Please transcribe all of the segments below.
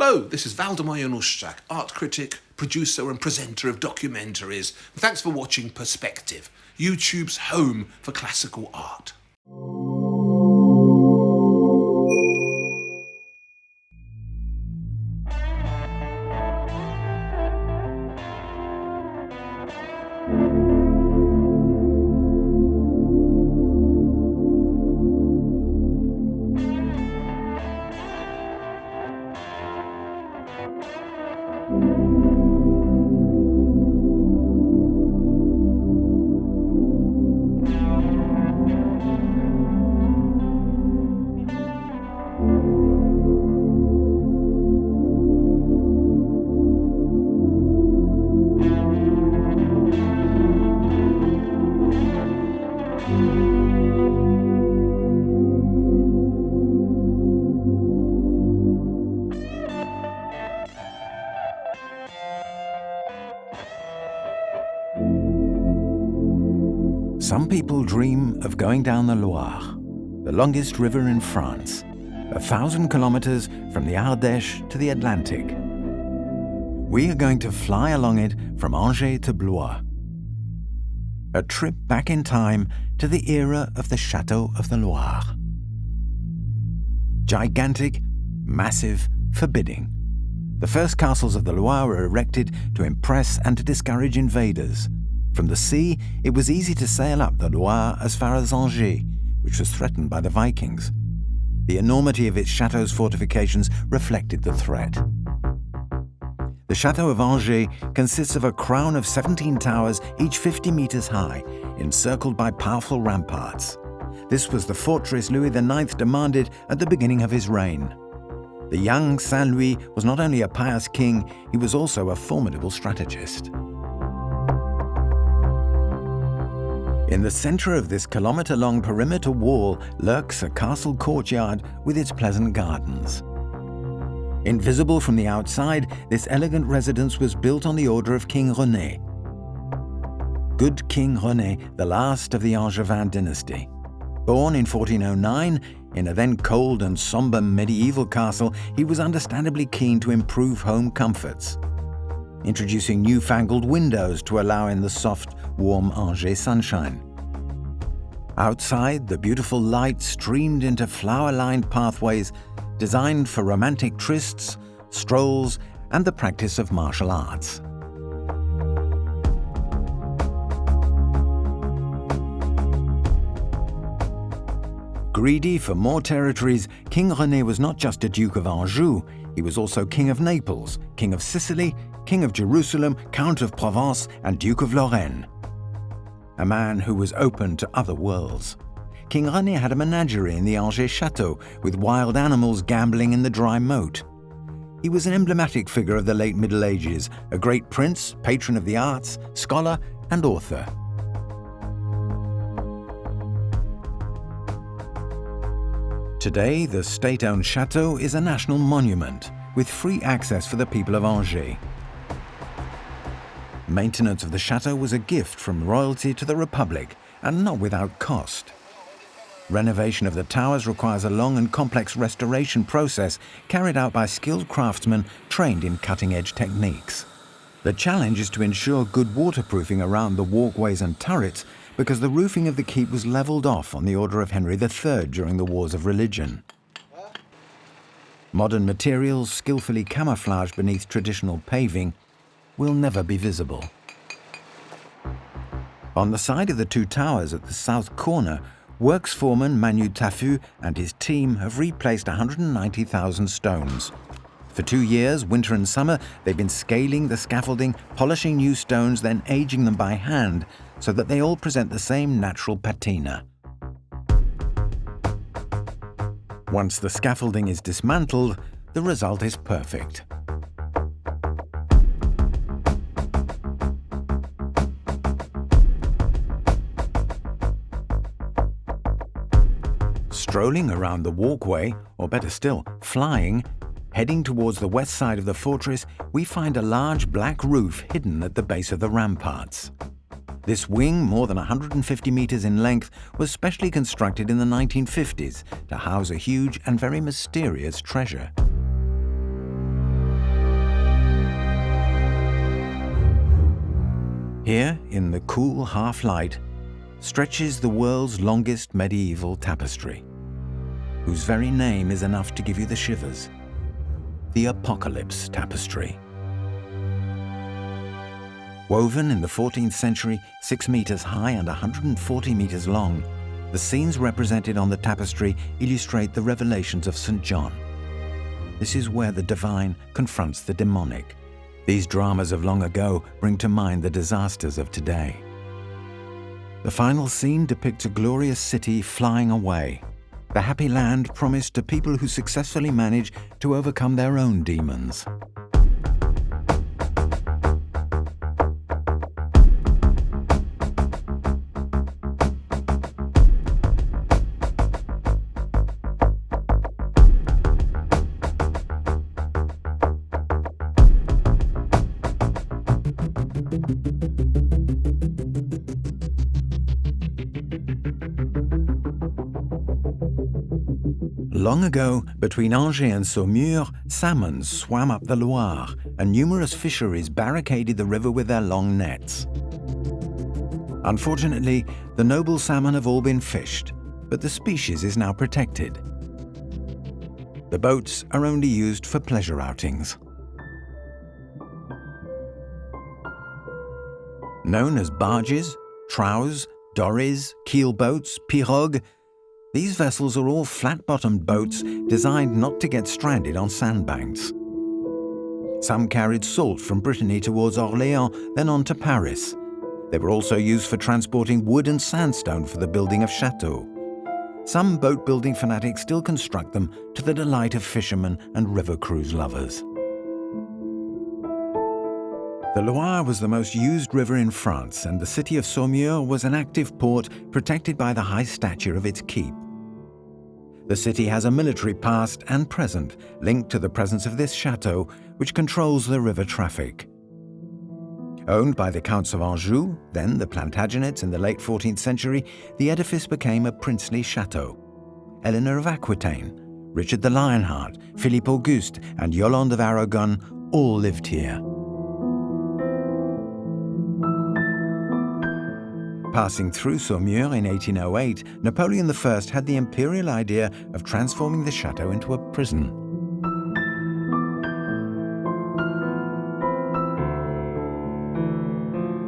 Hello, this is Waldemar Januszczak, art critic, producer and presenter of documentaries. Thanks for watching Perspective, YouTube's home for classical art. Some people dream of going down the Loire, the longest river in France, 1,000 kilometers from the Ardèche to the Atlantic. We are going to fly along it from Angers to Blois. A trip back in time to the era of the Chateau of the Loire. Gigantic, massive, forbidding. The first castles of the Loire were erected to impress and to discourage invaders. From the sea, it was easy to sail up the Loire as far as Angers, which was threatened by the Vikings. The enormity of its chateau's fortifications reflected the threat. The Chateau of Angers consists of a crown of 17 towers, each 50 meters high, encircled by powerful ramparts. This was the fortress Louis IX demanded at the beginning of his reign. The young Saint Louis was not only a pious king, he was also a formidable strategist. In the center of this kilometer-long perimeter wall lurks a castle courtyard with its pleasant gardens. Invisible from the outside, this elegant residence was built on the order of King René. Good King René, the last of the Angevin dynasty. Born in 1409, in a then cold and somber medieval castle, he was understandably keen to improve home comforts, introducing newfangled windows to allow in the soft, warm Angers sunshine. Outside, the beautiful light streamed into flower-lined pathways designed for romantic trysts, strolls, and the practice of martial arts. Greedy for more territories, King René was not just a Duke of Anjou, he was also King of Naples, King of Sicily, King of Jerusalem, Count of Provence, and Duke of Lorraine. A man who was open to other worlds. King René had a menagerie in the Angers Chateau, with wild animals gambling in the dry moat. He was an emblematic figure of the late Middle Ages, a great prince, patron of the arts, scholar, and author. Today, the state-owned chateau is a national monument, with free access for the people of Angers. Maintenance of the chateau was a gift from royalty to the Republic, and not without cost. Renovation of the towers requires a long and complex restoration process carried out by skilled craftsmen trained in cutting-edge techniques. The challenge is to ensure good waterproofing around the walkways and turrets, because the roofing of the keep was levelled off on the order of Henry III during the Wars of Religion. Modern materials, skillfully camouflaged beneath traditional paving, will never be visible. On the side of the two towers at the south corner, works foreman Manu Taffu and his team have replaced 190,000 stones. For 2 years, winter and summer, they've been scaling the scaffolding, polishing new stones, then aging them by hand, so that they all present the same natural patina. Once the scaffolding is dismantled, the result is perfect. Strolling around the walkway, or better still, flying, heading towards the west side of the fortress, we find a large black roof hidden at the base of the ramparts. This wing, more than 150 meters in length, was specially constructed in the 1950s to house a huge and very mysterious treasure. Here, in the cool half-light, stretches the world's longest medieval tapestry, whose very name is enough to give you the shivers. The Apocalypse Tapestry. Woven in the 14th century, 6 meters high and 140 meters long, the scenes represented on the tapestry illustrate the revelations of St. John. This is where the divine confronts the demonic. These dramas of long ago bring to mind the disasters of today. The final scene depicts a glorious city flying away, the happy land promised to people who successfully manage to overcome their own demons. Long ago, between Angers and Saumur, salmon swam up the Loire, and numerous fisheries barricaded the river with their long nets. Unfortunately, the noble salmon have all been fished, but the species is now protected. The boats are only used for pleasure outings. Known as barges, trows, dories, keelboats, pirogues, these vessels are all flat-bottomed boats designed not to get stranded on sandbanks. Some carried salt from Brittany towards Orléans, then on to Paris. They were also used for transporting wood and sandstone for the building of chateaux. Some boat-building fanatics still construct them to the delight of fishermen and river cruise lovers. The Loire was the most used river in France, and the city of Saumur was an active port protected by the high stature of its keep. The city has a military past and present linked to the presence of this chateau, which controls the river traffic. Owned by the Counts of Anjou, then the Plantagenets in the late 14th century, the edifice became a princely chateau. Eleanor of Aquitaine, Richard the Lionheart, Philippe Auguste, and Yolande of Aragon all lived here. Passing through Saumur in 1808, Napoleon I had the imperial idea of transforming the chateau into a prison.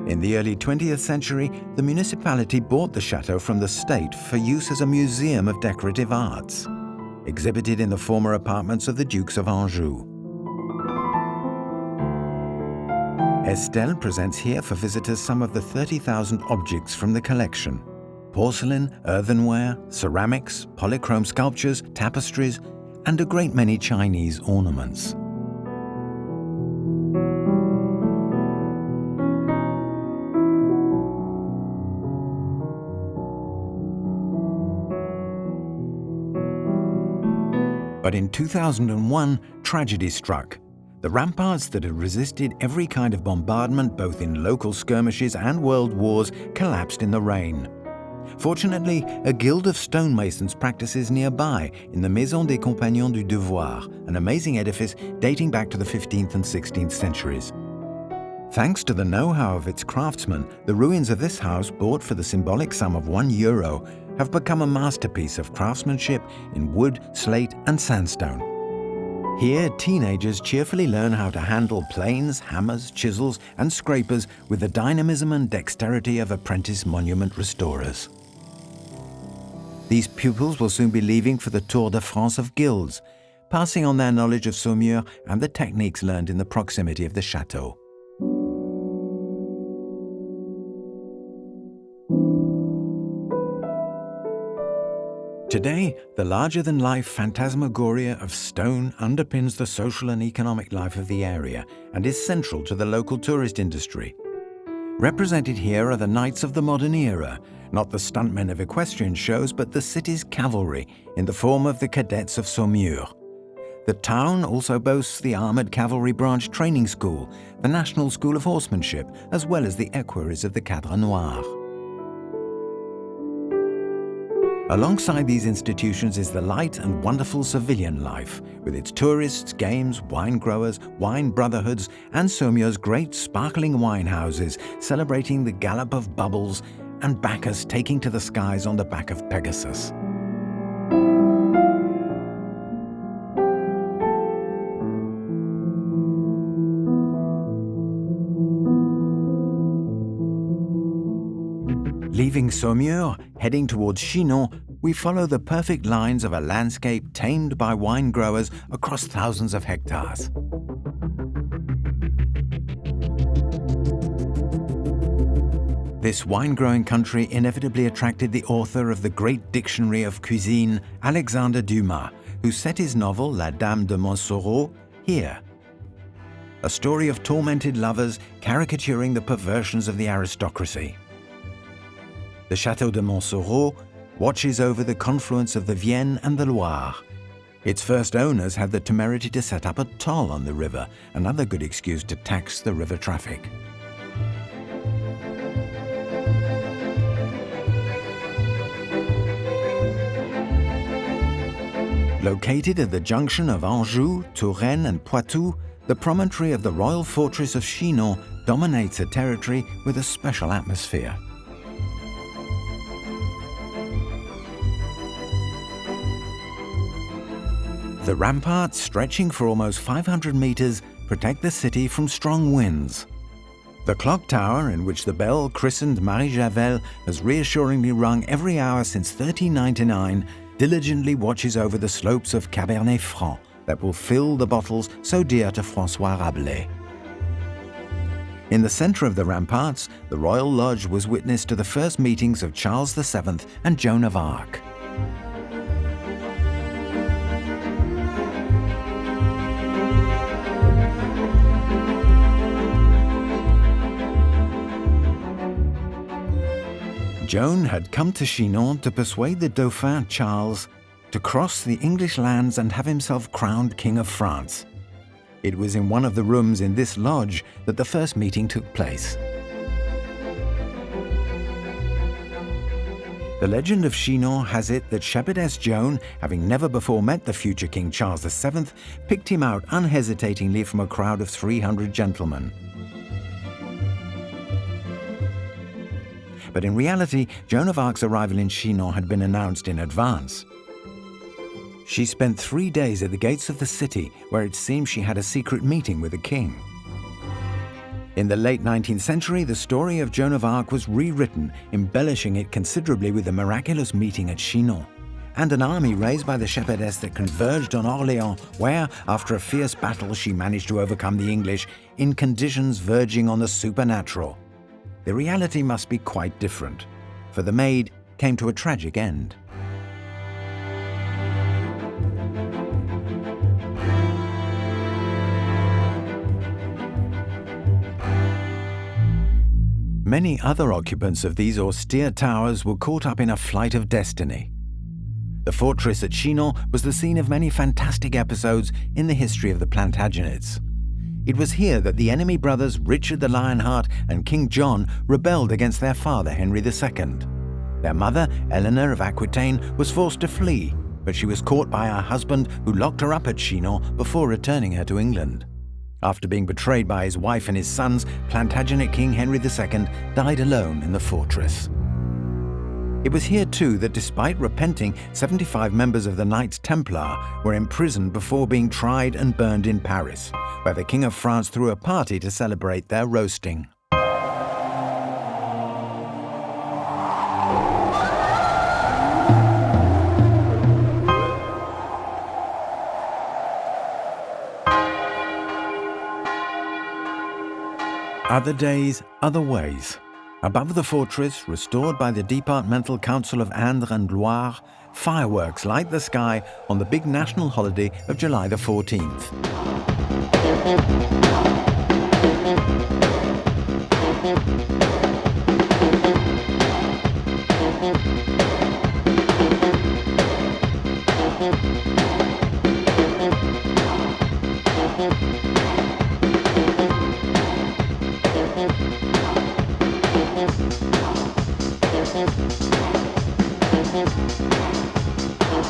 In the early 20th century, the municipality bought the chateau from the state for use as a museum of decorative arts, exhibited in the former apartments of the Dukes of Anjou. Estelle presents here for visitors some of the 30,000 objects from the collection: porcelain, earthenware, ceramics, polychrome sculptures, tapestries, and a great many Chinese ornaments. But in 2001, tragedy struck. The ramparts that had resisted every kind of bombardment, both in local skirmishes and world wars, collapsed in the rain. Fortunately, a guild of stonemasons practices nearby in the Maison des Compagnons du Devoir, an amazing edifice dating back to the 15th and 16th centuries. Thanks to the know-how of its craftsmen, the ruins of this house, bought for the symbolic sum of €1, have become a masterpiece of craftsmanship in wood, slate, and sandstone. Here, teenagers cheerfully learn how to handle planes, hammers, chisels, and scrapers with the dynamism and dexterity of apprentice monument restorers. These pupils will soon be leaving for the Tour de France of guilds, passing on their knowledge of Saumur and the techniques learned in the proximity of the chateau. Today, the larger-than-life phantasmagoria of stone underpins the social and economic life of the area and is central to the local tourist industry. Represented here are the knights of the modern era, not the stuntmen of equestrian shows, but the city's cavalry in the form of the cadets of Saumur. The town also boasts the Armoured Cavalry Branch Training School, the National School of Horsemanship, as well as the equerries of the Cadre Noir. Alongside these institutions is the light and wonderful civilian life, with its tourists, games, wine growers, wine brotherhoods, and Saumur's great sparkling wine houses celebrating the gallop of bubbles and Bacchus taking to the skies on the back of Pegasus. Leaving Saumur, heading towards Chinon, we follow the perfect lines of a landscape tamed by wine growers across thousands of hectares. This wine-growing country inevitably attracted the author of the great dictionary of cuisine, Alexandre Dumas, who set his novel La Dame de Montsoreau here. A story of tormented lovers caricaturing the perversions of the aristocracy. The Chateau de Montsoreau watches over the confluence of the Vienne and the Loire. Its first owners had the temerity to set up a toll on the river, another good excuse to tax the river traffic. Located at the junction of Anjou, Touraine and Poitou, the promontory of the royal fortress of Chinon dominates a territory with a special atmosphere. The ramparts, stretching for almost 500 meters, protect the city from strong winds. The clock tower, in which the bell christened Marie Javel has reassuringly rung every hour since 1399, diligently watches over the slopes of Cabernet Franc that will fill the bottles so dear to Francois Rabelais. In the center of the ramparts, the Royal Lodge was witness to the first meetings of Charles VII and Joan of Arc. Joan had come to Chinon to persuade the Dauphin Charles to cross the English lands and have himself crowned King of France. It was in one of the rooms in this lodge that the first meeting took place. The legend of Chinon has it that Shepherdess Joan, having never before met the future King Charles VII, picked him out unhesitatingly from a crowd of 300 gentlemen. But in reality, Joan of Arc's arrival in Chinon had been announced in advance. She spent 3 days at the gates of the city, where it seems she had a secret meeting with the king. In the late 19th century, the story of Joan of Arc was rewritten, embellishing it considerably with the miraculous meeting at Chinon, and an army raised by the shepherdess that converged on Orléans, where, after a fierce battle, she managed to overcome the English in conditions verging on the supernatural. The reality must be quite different, for the maid came to a tragic end. Many other occupants of these austere towers were caught up in a flight of destiny. The fortress at Chinon was the scene of many fantastic episodes in the history of the Plantagenets. It was here that the enemy brothers Richard the Lionheart and King John rebelled against their father Henry II. Their mother, Eleanor of Aquitaine, was forced to flee, but she was caught by her husband, who locked her up at Chinon before returning her to England. After being betrayed by his wife and his sons, Plantagenet King Henry II died alone in the fortress. It was here too that, despite repenting, 75 members of the Knights Templar were imprisoned before being tried and burned in Paris, where the King of France threw a party to celebrate their roasting. Other days, other ways. Above the fortress, restored by the Departmental Council of Indre and Loire, fireworks light the sky on the big national holiday of July the 14th.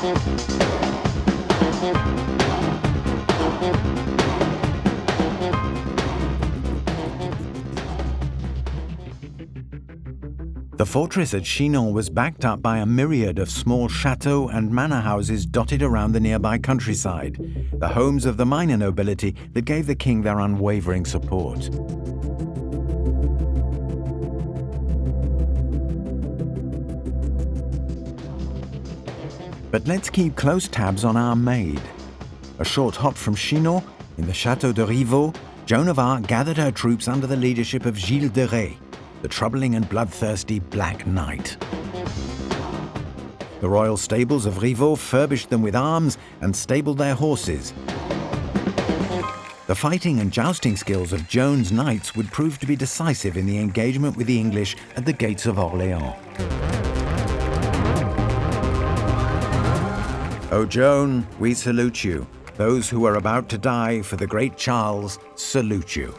The fortress at Chinon was backed up by a myriad of small chateaux and manor houses dotted around the nearby countryside, the homes of the minor nobility that gave the king their unwavering support. But let's keep close tabs on our maid. A short hop from Chinon, in the Chateau de Rido, Joan of Arc gathered her troops under the leadership of Gilles de Rais, the troubling and bloodthirsty Black Knight. The royal stables of Rido furbished them with arms and stabled their horses. The fighting and jousting skills of Joan's knights would prove to be decisive in the engagement with the English at the gates of Orléans. O Joan, we salute you. Those who are about to die for the great Charles salute you.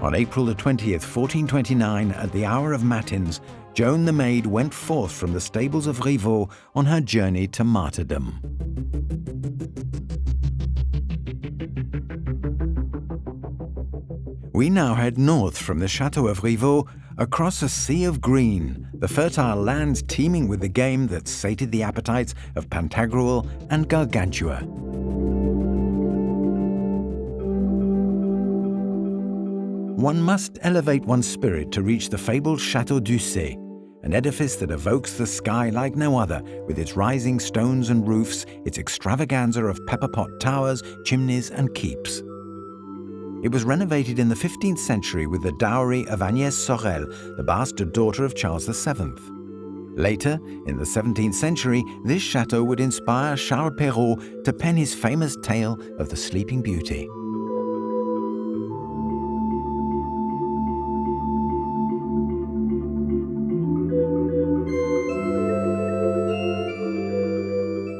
On April the 20th, 1429, at the hour of matins, Joan the Maid went forth from the stables of Rido on her journey to martyrdom. We now head north from the Chateau of Rido across a sea of green, the fertile lands teeming with the game that sated the appetites of Pantagruel and Gargantua. One must elevate one's spirit to reach the fabled Chateau d'Ussé, an edifice that evokes the sky like no other, with its rising stones and roofs, its extravaganza of pepper-pot towers, chimneys and keeps. It was renovated in the 15th century with the dowry of Agnès Sorel, the bastard daughter of Charles VII. Later, in the 17th century, this chateau would inspire Charles Perrault to pen his famous tale of the Sleeping Beauty.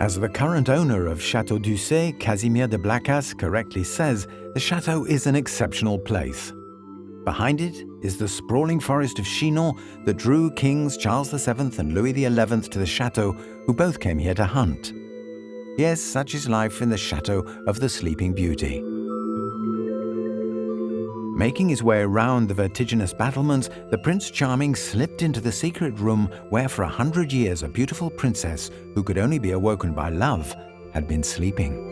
As the current owner of Chateau d'Ussé, Casimir de Blacas, correctly says, the chateau is an exceptional place. Behind it is the sprawling forest of Chinon that drew Kings Charles VII and Louis XI to the chateau, who both came here to hunt. Yes, such is life in the Chateau of the Sleeping Beauty. Making his way around the vertiginous battlements, the Prince Charming slipped into the secret room where for 100 years a beautiful princess, who could only be awoken by love, had been sleeping.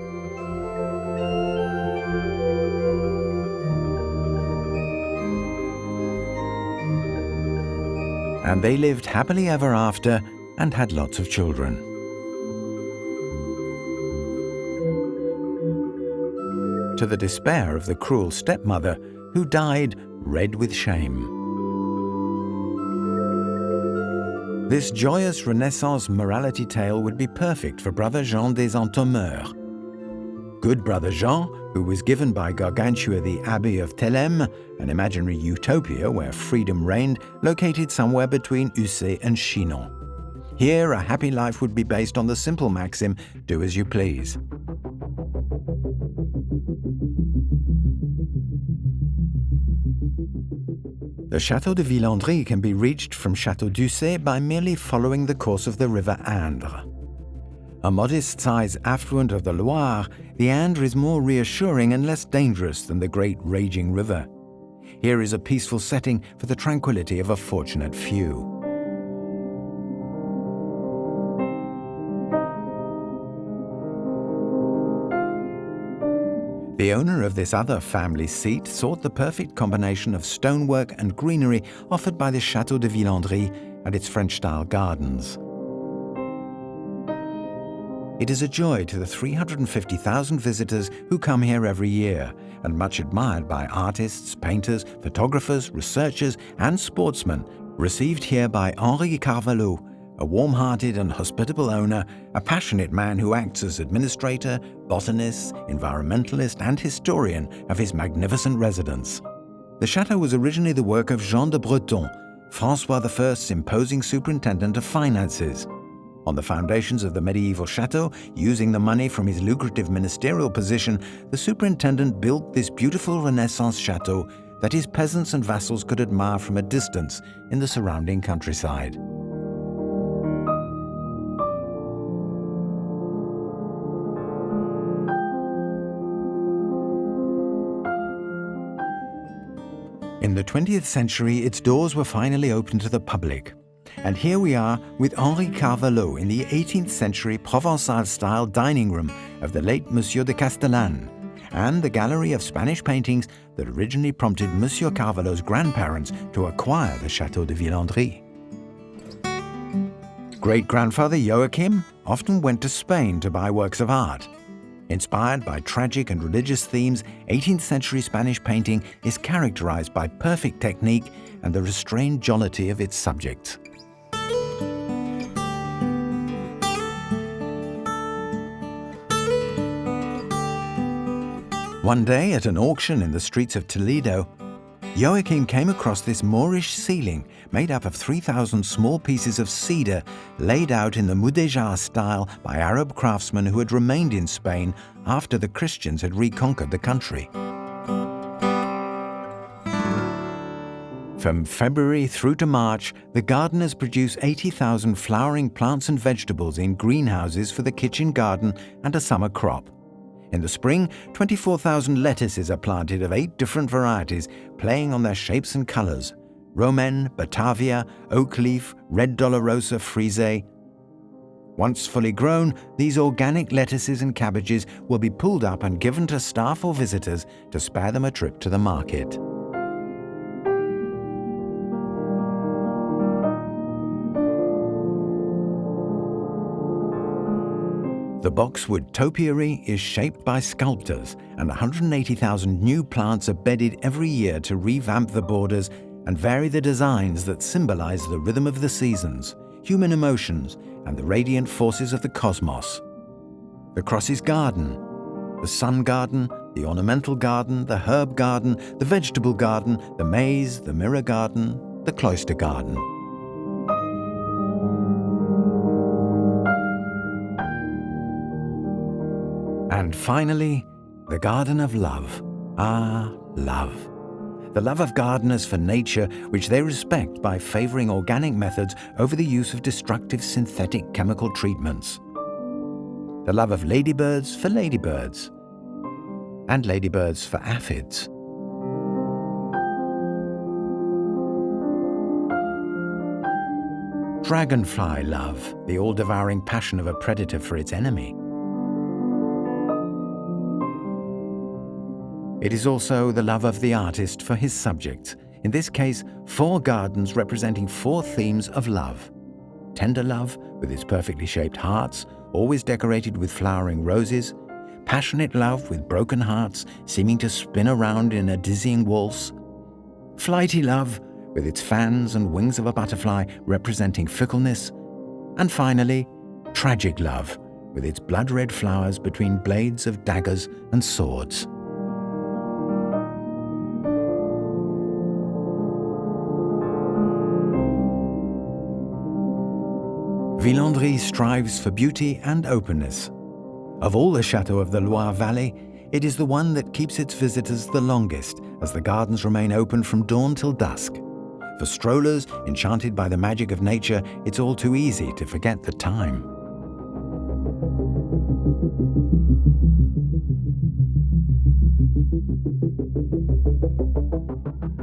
And they lived happily ever after and had lots of children. To the despair of the cruel stepmother, who died red with shame. This joyous Renaissance morality tale would be perfect for Brother Jean des Entomeurs. Good Brother Jean, who was given by Gargantua the Abbey of Thélème, an imaginary utopia where freedom reigned, located somewhere between Ussé and Chinon. Here, a happy life would be based on the simple maxim, do as you please. The Château de Villandry can be reached from Château d'Ussé by merely following the course of the river Indre. A modest-sized affluent of the Loire, the Indre is more reassuring and less dangerous than the great raging river. Here is a peaceful setting for the tranquility of a fortunate few. The owner of this other family seat sought the perfect combination of stonework and greenery offered by the Château de Villandry and its French-style gardens. It is a joy to the 350,000 visitors who come here every year, and much admired by artists, painters, photographers, researchers, and sportsmen, received here by Henri Carvalho, a warm-hearted and hospitable owner, a passionate man who acts as administrator, botanist, environmentalist, and historian of his magnificent residence. The chateau was originally the work of Jean de Breton, Francois I's imposing superintendent of finances. On the foundations of the medieval chateau, using the money from his lucrative ministerial position, the superintendent built this beautiful Renaissance chateau that his peasants and vassals could admire from a distance in the surrounding countryside. In the 20th century, its doors were finally opened to the public. And here we are with Henri Carvalho in the 18th century Provençal-style dining room of the late Monsieur de Castellane, and the gallery of Spanish paintings that originally prompted Monsieur Carvalho's grandparents to acquire the Chateau de Villandry. Great-grandfather Joachim often went to Spain to buy works of art. Inspired by tragic and religious themes, 18th century Spanish painting is characterized by perfect technique and the restrained jollity of its subjects. One day at an auction in the streets of Toledo, Joachim came across this Moorish ceiling made up of 3,000 small pieces of cedar laid out in the mudéjar style by Arab craftsmen who had remained in Spain after the Christians had reconquered the country. From February through to March, the gardeners produce 80,000 flowering plants and vegetables in greenhouses for the kitchen garden and a summer crop. In the spring, 24,000 lettuces are planted of 8 different varieties, playing on their shapes and colors: Romaine, Batavia, Oak Leaf, Red Dolorosa Frise. Once fully grown, these organic lettuces and cabbages will be pulled up and given to staff or visitors to spare them a trip to the market. The Boxwood Topiary is shaped by sculptors, and 180,000 new plants are bedded every year to revamp the borders and vary the designs that symbolize the rhythm of the seasons, human emotions, and the radiant forces of the cosmos. The Crosses Garden, the Sun Garden, the Ornamental Garden, the Herb Garden, the Vegetable Garden, the Maze, the Mirror Garden, the Cloister Garden. And finally, the Garden of Love. Ah, love. The love of gardeners for nature, which they respect by favoring organic methods over the use of destructive synthetic chemical treatments. The love of ladybirds for ladybirds, and ladybirds for aphids. Dragonfly love, the all-devouring passion of a predator for its enemy. It is also the love of the artist for his subjects, in this case 4 gardens representing 4 themes of love. Tender love, with its perfectly shaped hearts, always decorated with flowering roses. Passionate love, with broken hearts, seeming to spin around in a dizzying waltz. Flighty love, with its fans and wings of a butterfly representing fickleness. And finally, tragic love, with its blood-red flowers between blades of daggers and swords. Villandry strives for beauty and openness. Of all the chateaux of the Loire Valley, it is the one that keeps its visitors the longest, as the gardens remain open from dawn till dusk. For strollers enchanted by the magic of nature, it's all too easy to forget the time.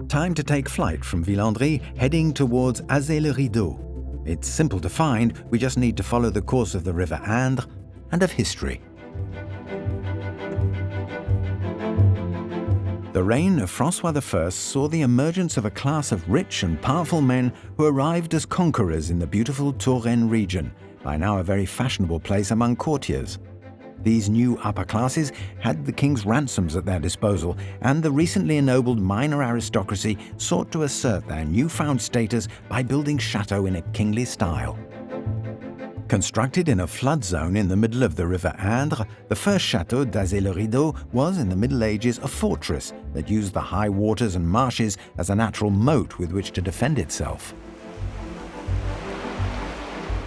Time to take flight from Villandry, heading towards Le Rideau. It's simple to find, we just need to follow the course of the River Indre and of history. The reign of Francois I saw the emergence of a class of rich and powerful men who arrived as conquerors in the beautiful Touraine region, by now a very fashionable place among courtiers. These new upper classes had the king's ransoms at their disposal, and the recently ennobled minor aristocracy sought to assert their newfound status by building chateaux in a kingly style. Constructed in a flood zone in the middle of the River Indre, the first Chateau Le Rido was, in the Middle Ages, a fortress that used the high waters and marshes as a natural moat with which to defend itself.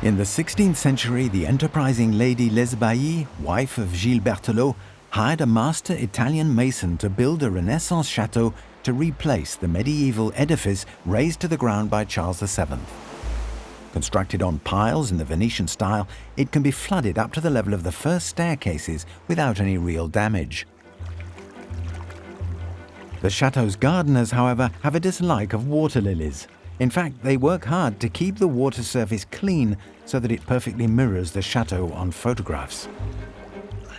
In the 16th century, the enterprising Lady Lesbailly, wife of Gilles Berthelot, hired a master Italian mason to build a Renaissance chateau to replace the medieval edifice razed to the ground by Charles VII. Constructed on piles in the Venetian style, it can be flooded up to the level of the first staircases without any real damage. The chateau's gardeners, however, have a dislike of water lilies. In fact, they work hard to keep the water surface clean so that it perfectly mirrors the chateau on photographs.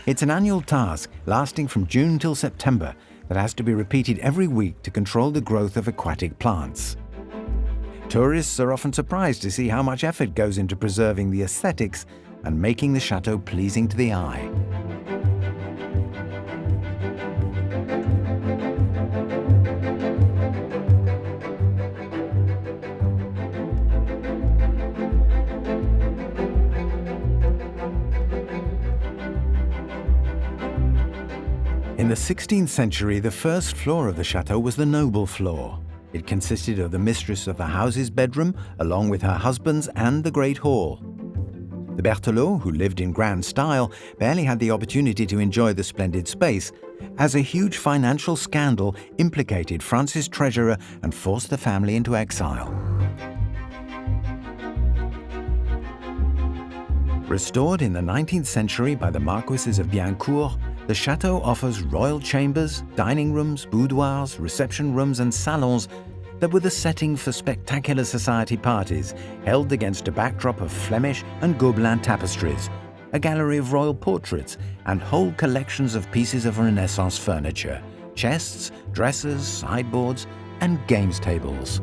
It's an annual task lasting from June till September that has to be repeated every week to control the growth of aquatic plants. Tourists are often surprised to see how much effort goes into preserving the aesthetics and making the chateau pleasing to the eye. In the 16th century, the first floor of the chateau was the noble floor. It consisted of the mistress of the house's bedroom, along with her husband's and the great hall. The Berthelot, who lived in grand style, barely had the opportunity to enjoy the splendid space, as a huge financial scandal implicated France's treasurer and forced the family into exile. Restored in the 19th century by the Marquises of Biencourt, the chateau offers royal chambers, dining rooms, boudoirs, reception rooms and salons that were the setting for spectacular society parties held against a backdrop of Flemish and Gobelin tapestries, a gallery of royal portraits and whole collections of pieces of Renaissance furniture, chests, dressers, sideboards and games tables.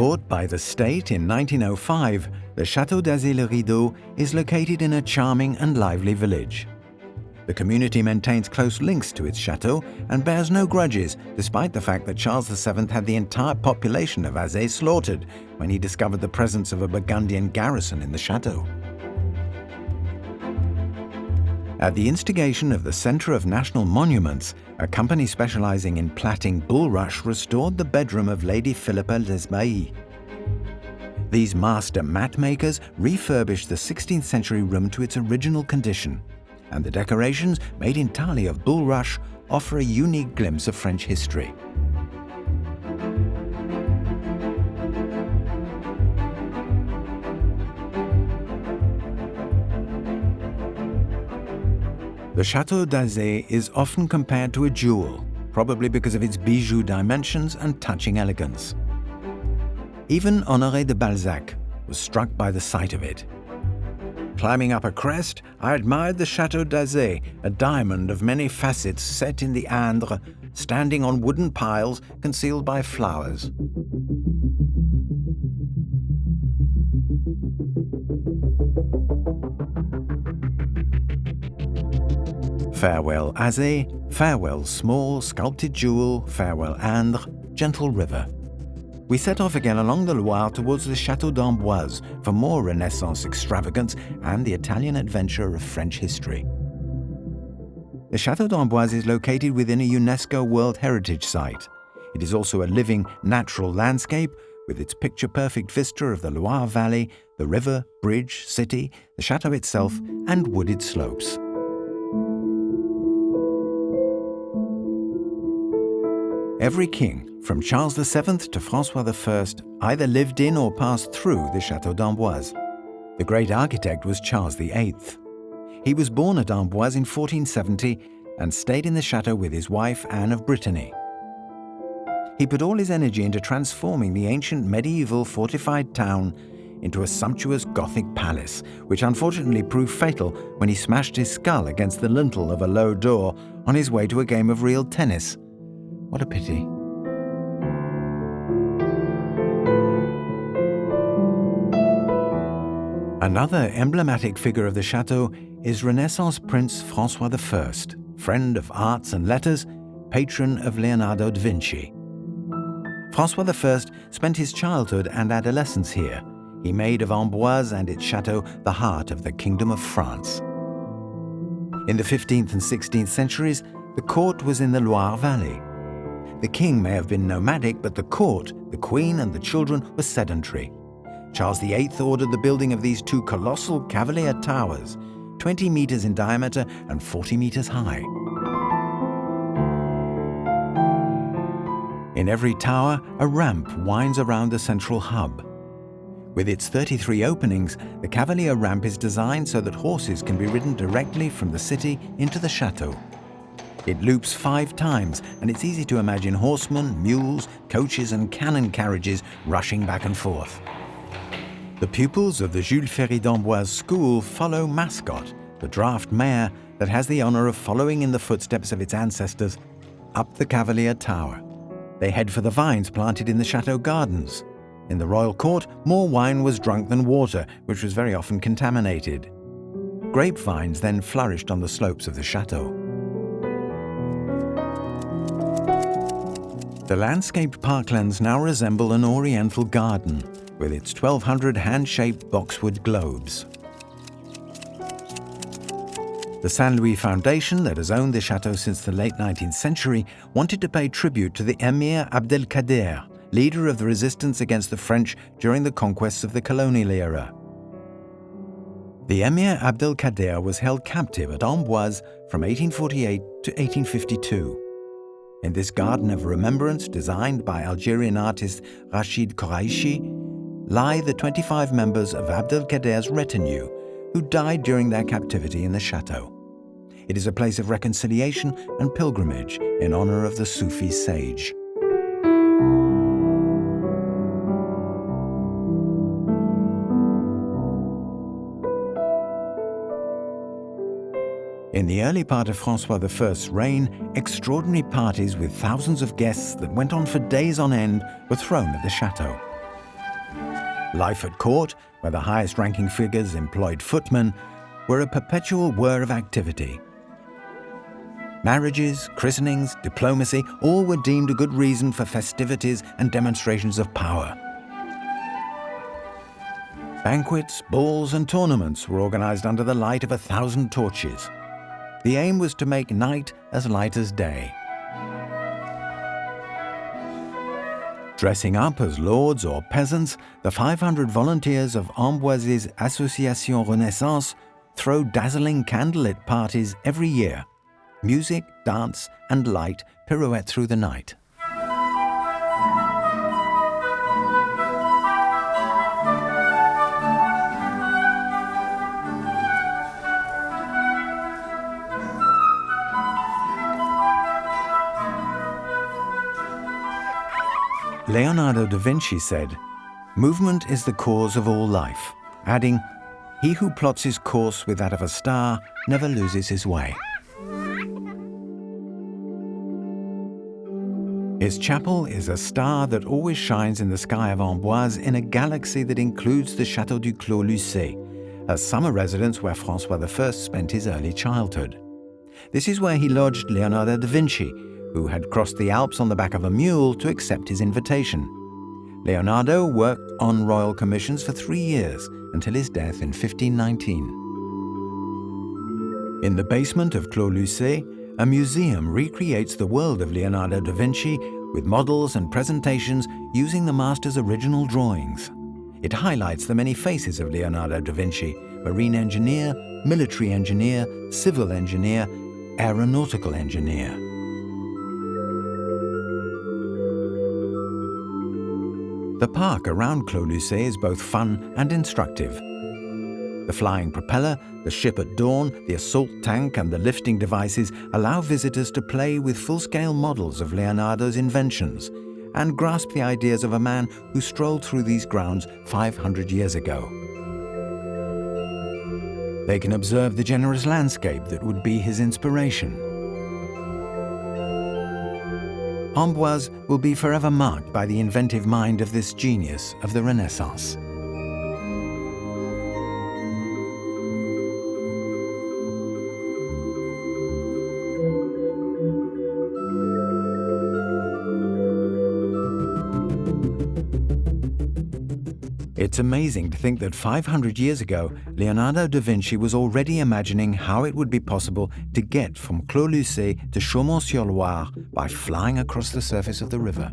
Bought by the state in 1905, the Chateau De La Rido is located in a charming and lively village. The community maintains close links to its chateau and bears no grudges, despite the fact that Charles VII had the entire population of Azé slaughtered when he discovered the presence of a Burgundian garrison in the chateau. At the instigation of the Centre of National Monuments, a company specializing in plaiting bulrush restored the bedroom of Lady Philippa Lesbailly. These master mat makers refurbished the 16th century room to its original condition, and the decorations, made entirely of bulrush, offer a unique glimpse of French history. The Chateau d'Azay is often compared to a jewel, probably because of its bijou dimensions and touching elegance. Even Honoré de Balzac was struck by the sight of it. Climbing up a crest, I admired the Chateau d'Azay, a diamond of many facets set in the Indre, standing on wooden piles concealed by flowers. Farewell Azay, farewell small sculpted jewel, farewell Indre, gentle river. We set off again along the Loire towards the Chateau d'Amboise for more Renaissance extravagance and the Italian adventure of French history. The Chateau d'Amboise is located within a UNESCO World Heritage Site. It is also a living, natural landscape with its picture-perfect vista of the Loire Valley, the river, bridge, city, the chateau itself, and wooded slopes. Every king, from Charles VII to Francois I, either lived in or passed through the Chateau d'Amboise. The great architect was Charles VIII. He was born at Amboise in 1470 and stayed in the chateau with his wife Anne of Brittany. He put all his energy into transforming the ancient medieval fortified town into a sumptuous Gothic palace, which unfortunately proved fatal when he smashed his skull against the lintel of a low door on his way to a game of real tennis. What a pity. Another emblematic figure of the chateau is Renaissance Prince Francois I, friend of arts and letters, patron of Leonardo da Vinci. Francois I spent his childhood and adolescence here. He made of Amboise and its chateau the heart of the Kingdom of France. In the 15th and 16th centuries, the court was in the Loire Valley. The king may have been nomadic, but the court, the queen and the children were sedentary. Charles VIII ordered the building of these two colossal Cavalier towers, 20 meters in diameter and 40 meters high. In every tower, a ramp winds around the central hub. With its 33 openings, the Cavalier Ramp is designed so that horses can be ridden directly from the city into the chateau. It loops 5 times, and it's easy to imagine horsemen, mules, coaches and cannon carriages rushing back and forth. The pupils of the Jules Ferry d'Amboise School follow Mascot, the draft mare that has the honor of following in the footsteps of its ancestors up the Cavalier Tower. They head for the vines planted in the chateau gardens. In the royal court, more wine was drunk than water, which was very often contaminated. Grapevines then flourished on the slopes of the chateau. The landscaped parklands now resemble an oriental garden, with its 1,200 hand-shaped boxwood globes. The Saint Louis Foundation, that has owned the chateau since the late 19th century, wanted to pay tribute to the Emir Abdelkader, leader of the resistance against the French during the conquests of the colonial era. The Emir Abdelkader was held captive at Amboise from 1848 to 1852. In this garden of remembrance, designed by Algerian artist Rachid Koraïchi, lie the 25 members of Abdelkader's retinue who died during their captivity in the chateau. It is a place of reconciliation and pilgrimage in honor of the Sufi sage. In the early part of Francois I's reign, extraordinary parties with thousands of guests that went on for days on end were thrown at the chateau. Life at court, where the highest-ranking figures employed footmen, were a perpetual whir of activity. Marriages, christenings, diplomacy, all were deemed a good reason for festivities and demonstrations of power. Banquets, balls and tournaments were organized under the light of 1,000 torches. The aim was to make night as light as day. Dressing up as lords or peasants, the 500 volunteers of Amboise's Association Renaissance throw dazzling candlelit parties every year. Music, dance, and light pirouette through the night. Leonardo da Vinci said, "Movement is the cause of all life," adding, "He who plots his course with that of a star never loses his way." His chapel is a star that always shines in the sky of Amboise in a galaxy that includes the Château du Clos Lucé, a summer residence where Francois I spent his early childhood. This is where he lodged Leonardo da Vinci, who had crossed the Alps on the back of a mule to accept his invitation. Leonardo worked on royal commissions for 3 years until his death in 1519. In the basement of Clos Lucé, a museum recreates the world of Leonardo da Vinci with models and presentations using the master's original drawings. It highlights the many faces of Leonardo da Vinci: marine engineer, military engineer, civil engineer, aeronautical engineer. The park around Clos Lucé is both fun and instructive. The flying propeller, the ship at dawn, the assault tank and the lifting devices allow visitors to play with full-scale models of Leonardo's inventions and grasp the ideas of a man who strolled through these grounds 500 years ago. They can observe the generous landscape that would be his inspiration. Amboise will be forever marked by the inventive mind of this genius of the Renaissance. It's amazing to think that 500 years ago, Leonardo da Vinci was already imagining how it would be possible to get from Clos-Lucé to Chaumont-sur-Loire by flying across the surface of the river.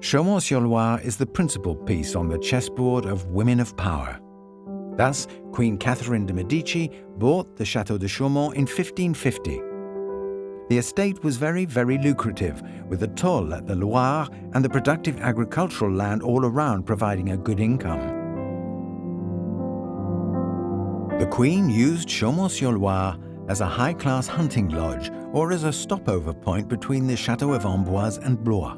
Chaumont-sur-Loire is the principal piece on the chessboard of women of power. Thus, Queen Catherine de Medicis bought the Chateau de Chaumont in 1550. The estate was very, very lucrative, with the toll at the Loire and the productive agricultural land all around providing a good income. The Queen used Chaumont-sur-Loire as a high-class hunting lodge or as a stopover point between the Châteaux of Amboise and Blois.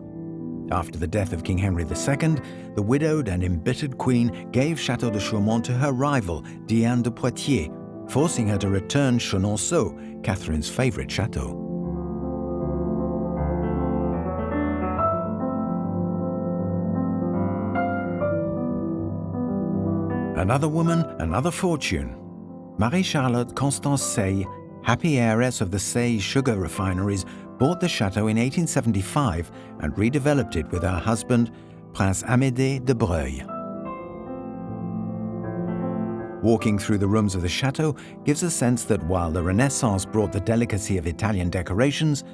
After the death of King Henry II, the widowed and embittered Queen gave Château de Chaumont to her rival, Diane de Poitiers, forcing her to return Chenonceau, Catherine's favourite château. Another woman, another fortune. Marie-Charlotte Constance Say, happy heiress of the Say sugar refineries, bought the chateau in 1875 and redeveloped it with her husband, Prince Amédée de Breuil. Walking through the rooms of the chateau gives a sense that while the Renaissance brought the delicacy of Italian decorations,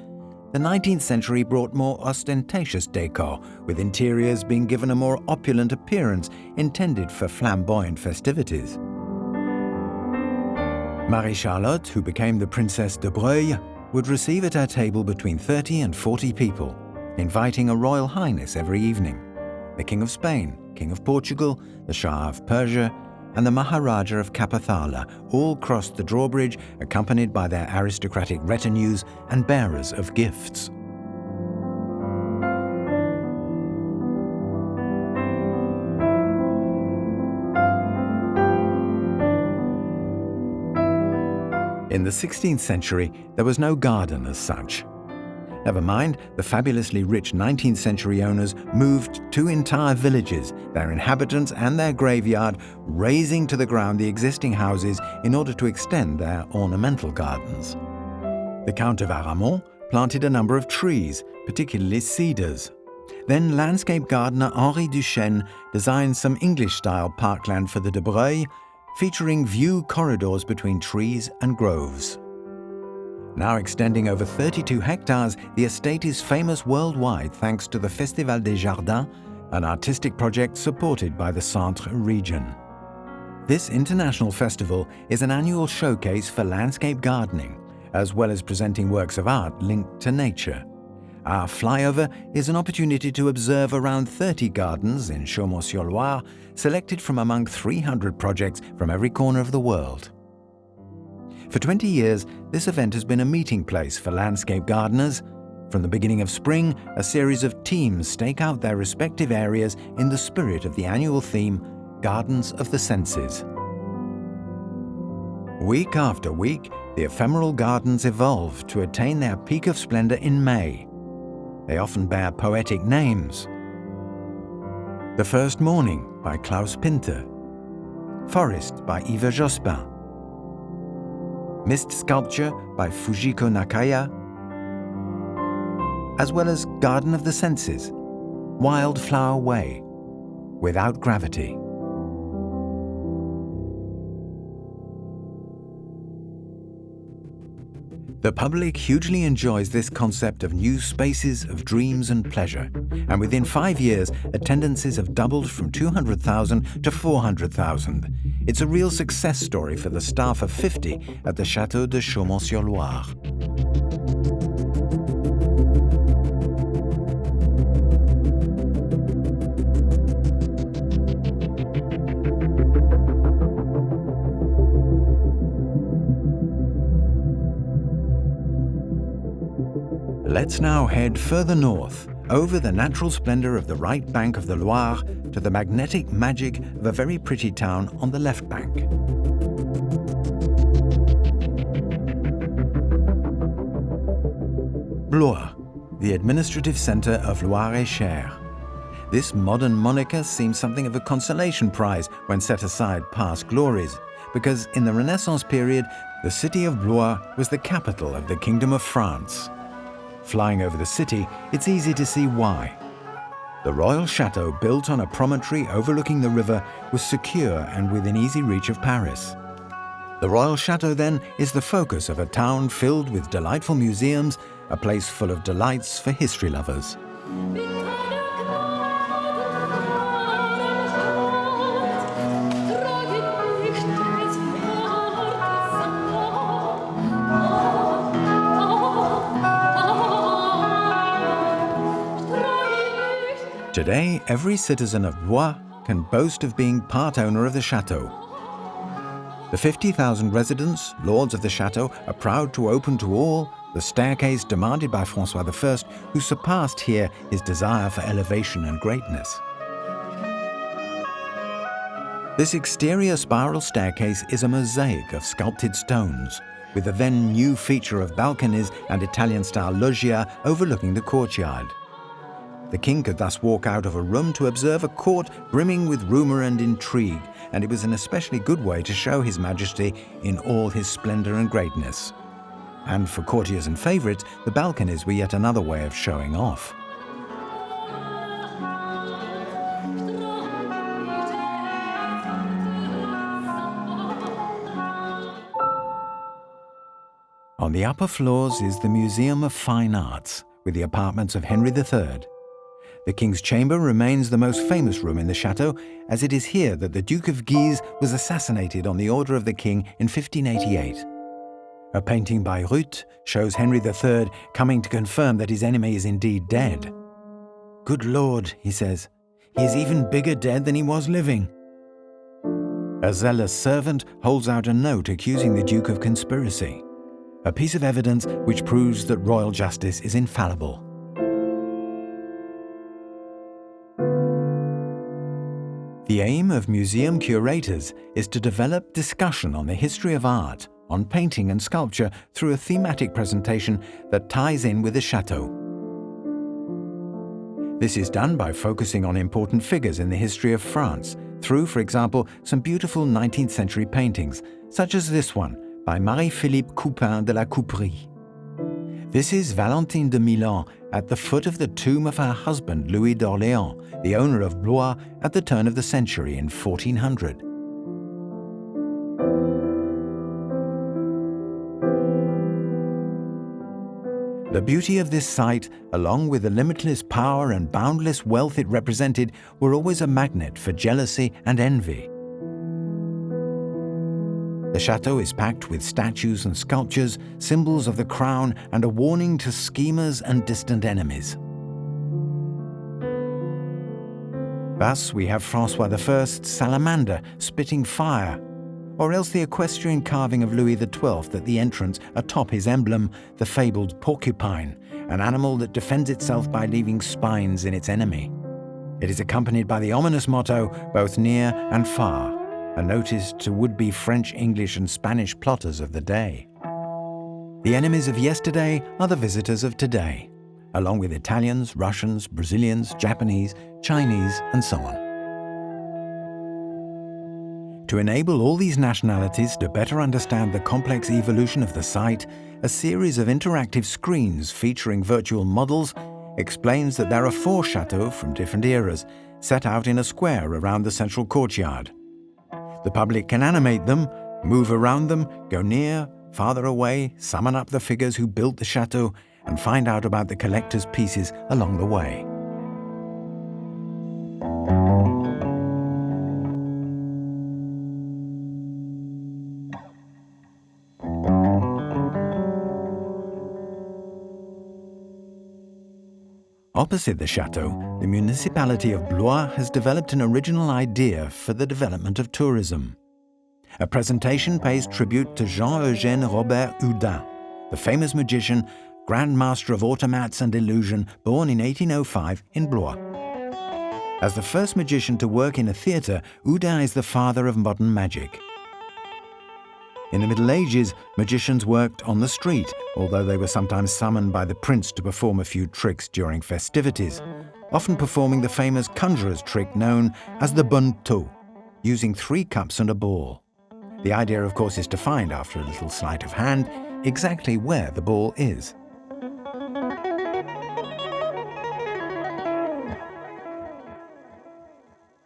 the 19th century brought more ostentatious decor, with interiors being given a more opulent appearance intended for flamboyant festivities. Marie-Charlotte, who became the Princess de Breuil, would receive at her table between 30 and 40 people, inviting a royal highness every evening. The King of Spain, King of Portugal, the Shah of Persia, and the Maharaja of Kapathala all crossed the drawbridge accompanied by their aristocratic retinues and bearers of gifts. In the 16th century, there was no garden as such. Never mind, the fabulously rich 19th century owners moved 2 entire villages, their inhabitants and their graveyard, razing to the ground the existing houses in order to extend their ornamental gardens. The Count of Aramon planted a number of trees, particularly cedars. Then landscape gardener Henri Duchesne designed some English-style parkland for the de Breuil, featuring view corridors between trees and groves. Now extending over 32 hectares, the estate is famous worldwide thanks to the Festival des Jardins, an artistic project supported by the Centre region. This international festival is an annual showcase for landscape gardening, as well as presenting works of art linked to nature. Our flyover is an opportunity to observe around 30 gardens in Chaumont-sur-Loire, selected from among 300 projects from every corner of the world. For 20 years, this event has been a meeting place for landscape gardeners. From the beginning of spring, a series of teams stake out their respective areas in the spirit of the annual theme, Gardens of the Senses. Week after week, the ephemeral gardens evolve to attain their peak of splendor in May. They often bear poetic names. The First Morning by Klaus Pinter, Forest by Yves Jospin, Mist Sculpture by Fujiko Nakaya, as well as Garden of the Senses, Wildflower Way, Without Gravity. The public hugely enjoys this concept of new spaces of dreams and pleasure, and within 5 years, attendances have doubled from 200,000 to 400,000. It's a real success story for the staff of 50 at the Château de Chaumont-sur-Loire. Let's now head further north, over the natural splendor of the right bank of the Loire to the magnetic magic of a very pretty town on the left bank. Blois, the administrative center of Loire-et-Cher. This modern moniker seems something of a consolation prize when set aside past glories, because in the Renaissance period, the city of Blois was the capital of the Kingdom of France. Flying over the city, it's easy to see why. The royal chateau, built on a promontory overlooking the river, was secure and within easy reach of Paris. The royal chateau, then, is the focus of a town filled with delightful museums, a place full of delights for history lovers. Today, every citizen of Blois can boast of being part owner of the chateau. The 50,000 residents, lords of the chateau, are proud to open to all the staircase demanded by Francois I, who surpassed here his desire for elevation and greatness. This exterior spiral staircase is a mosaic of sculpted stones, with the then new feature of balconies and Italian-style loggia overlooking the courtyard. The king could thus walk out of a room to observe a court brimming with rumour and intrigue, and it was an especially good way to show His Majesty in all his splendour and greatness. And for courtiers and favourites, the balconies were yet another way of showing off. On the upper floors is the Museum of Fine Arts, with the apartments of Henry III. The King's Chamber remains the most famous room in the chateau, as it is here that the Duke of Guise was assassinated on the order of the King in 1588. A painting by Ruth shows Henry III coming to confirm that his enemy is indeed dead. "Good Lord," he says, "he is even bigger dead than he was living." A zealous servant holds out a note accusing the Duke of conspiracy, a piece of evidence which proves that royal justice is infallible. The aim of museum curators is to develop discussion on the history of art, on painting and sculpture through a thematic presentation that ties in with the chateau. This is done by focusing on important figures in the history of France, through, for example, some beautiful 19th century paintings, such as this one by Marie-Philippe Coupin de la Couperie. This is Valentine de Milan at the foot of the tomb of her husband Louis d'Orléans, the owner of Blois at the turn of the century in 1400. The beauty of this site, along with the limitless power and boundless wealth it represented, were always a magnet for jealousy and envy. The chateau is packed with statues and sculptures, symbols of the crown, and a warning to schemers and distant enemies. Thus, we have Francois I's salamander spitting fire, or else the equestrian carving of Louis XII at the entrance atop his emblem, the fabled porcupine, an animal that defends itself by leaving spines in its enemy. It is accompanied by the ominous motto, both near and far, a notice to would-be French, English, and Spanish plotters of the day. The enemies of yesterday are the visitors of today, along with Italians, Russians, Brazilians, Japanese, Chinese, and so on. To enable all these nationalities to better understand the complex evolution of the site, a series of interactive screens featuring virtual models explains that there are 4 chateaux from different eras, set out in a square around the central courtyard. The public can animate them, move around them, go near, farther away, summon up the figures who built the chateau, and find out about the collector's pieces along the way. Opposite the chateau, the municipality of Blois has developed an original idea for the development of tourism. A presentation pays tribute to Jean-Eugène Robert Houdin, the famous magician, Grand Master of automats and illusion, born in 1805 in Blois. As the first magician to work in a theatre, Houdin is the father of modern magic. In the Middle Ages, magicians worked on the street, although they were sometimes summoned by the prince to perform a few tricks during festivities, often performing the famous conjurer's trick known as the bonneteau, using 3 cups and a ball. The idea, of course, is to find, after a little sleight of hand, exactly where the ball is.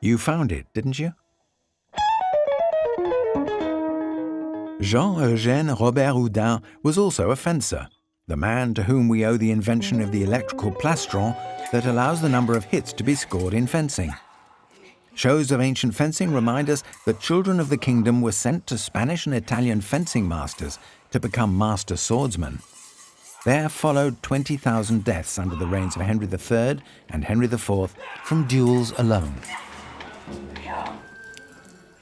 You found it, didn't you? Jean-Eugène Robert Houdin was also a fencer, the man to whom we owe the invention of the electrical plastron that allows the number of hits to be scored in fencing. Shows of ancient fencing remind us that children of the kingdom were sent to Spanish and Italian fencing masters to become master swordsmen. There followed 20,000 deaths under the reigns of Henry III and Henry IV from duels alone.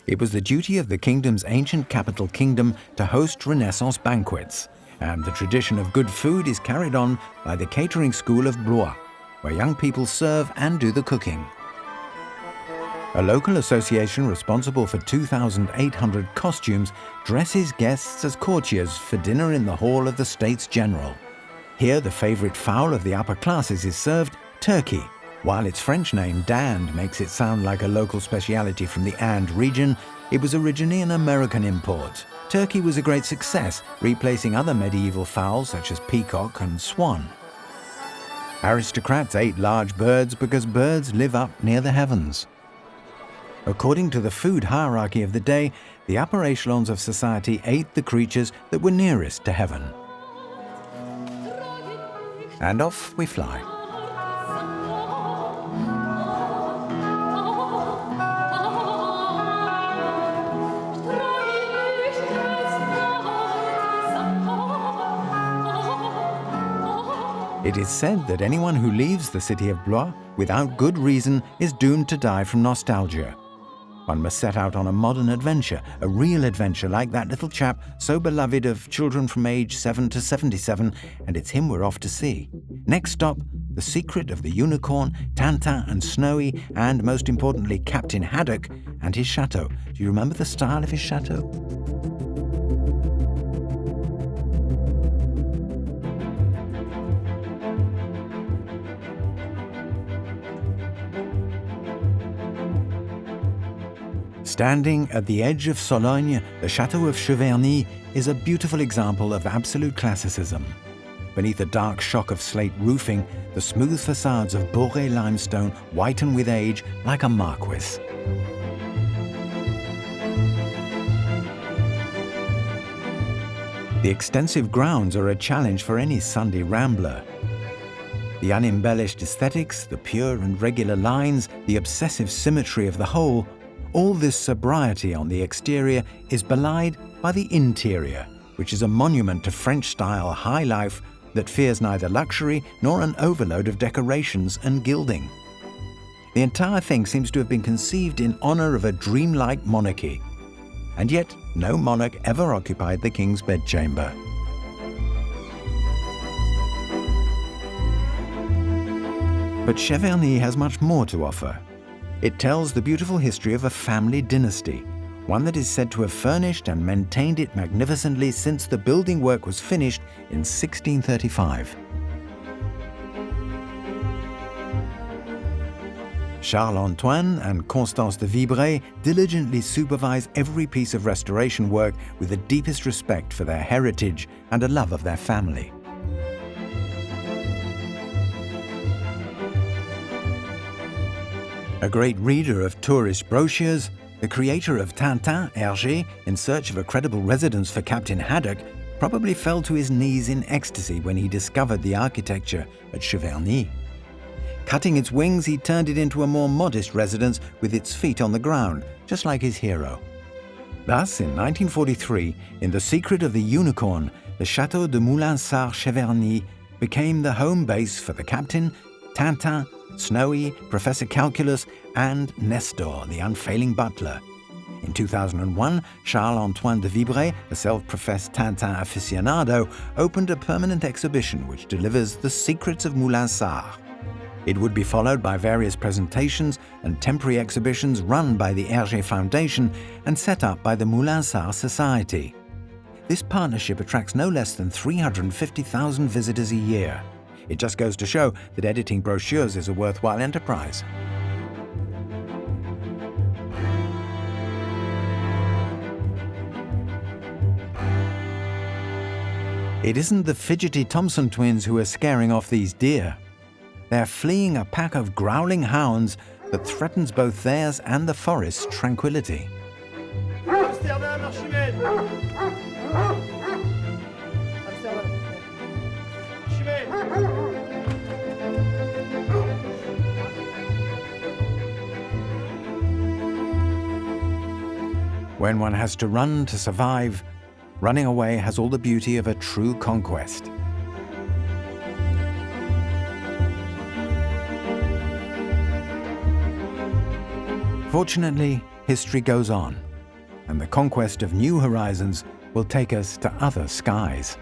It was the duty of the kingdom's ancient capital kingdom to host Renaissance banquets, and the tradition of good food is carried on by the catering school of Blois, where young people serve and do the cooking. A local association responsible for 2,800 costumes dresses guests as courtiers for dinner in the hall of the States General. Here, the favorite fowl of the upper classes is served, turkey. While its French name, dinde, makes it sound like a local speciality from the Andes region, it was originally an American import. Turkey was a great success, replacing other medieval fowls such as peacock and swan. Aristocrats ate large birds because birds live up near the heavens. According to the food hierarchy of the day, the upper echelons of society ate the creatures that were nearest to heaven. And off we fly. It is said that anyone who leaves the city of Blois without good reason is doomed to die from nostalgia. One must set out on a modern adventure, a real adventure like that little chap so beloved of children from age 7 to 77, and it's him we're off to see. Next stop, the secret of the unicorn, Tintin and Snowy, and most importantly, Captain Haddock and his chateau. Do you remember the style of his chateau? Standing at the edge of Sologne, the Chateau of Cheverny is a beautiful example of absolute classicism. Beneath a dark shock of slate roofing, the smooth facades of Boré limestone whiten with age like a marquise. The extensive grounds are a challenge for any Sunday rambler. The unembellished aesthetics, the pure and regular lines, the obsessive symmetry of the whole, all this sobriety on the exterior is belied by the interior, which is a monument to French-style high life that fears neither luxury nor an overload of decorations and gilding. The entire thing seems to have been conceived in honor of a dreamlike monarchy, and yet no monarch ever occupied the king's bedchamber. But Cheverny has much more to offer. It tells the beautiful history of a family dynasty, one that is said to have furnished and maintained it magnificently since the building work was finished in 1635. Charles-Antoine and Constance de Vibray diligently supervise every piece of restoration work with the deepest respect for their heritage and a love of their family. A great reader of tourist brochures, the creator of Tintin, Hergé, in search of a credible residence for Captain Haddock, probably fell to his knees in ecstasy when he discovered the architecture at Cheverny. Cutting its wings, he turned it into a more modest residence with its feet on the ground, just like his hero. Thus, in 1943, in the secret of the unicorn, the Chateau de Moulinsart-Cheverny became the home base for the captain, Tintin, Snowy, Professor Calculus, and Nestor, the unfailing butler. In 2001, Charles-Antoine de Vibray, a self-professed Tintin aficionado, opened a permanent exhibition which delivers the secrets of Moulinsart. It would be followed by various presentations and temporary exhibitions run by the Hergé Foundation and set up by the Moulinsart Society. This partnership attracts no less than 350,000 visitors a year. It just goes to show that editing brochures is a worthwhile enterprise. It isn't the fidgety Thompson twins who are scaring off these deer. They're fleeing a pack of growling hounds that threatens both theirs and the forest's tranquility. When one has to run to survive, running away has all the beauty of a true conquest. Fortunately, history goes on, and the conquest of new horizons will take us to other skies.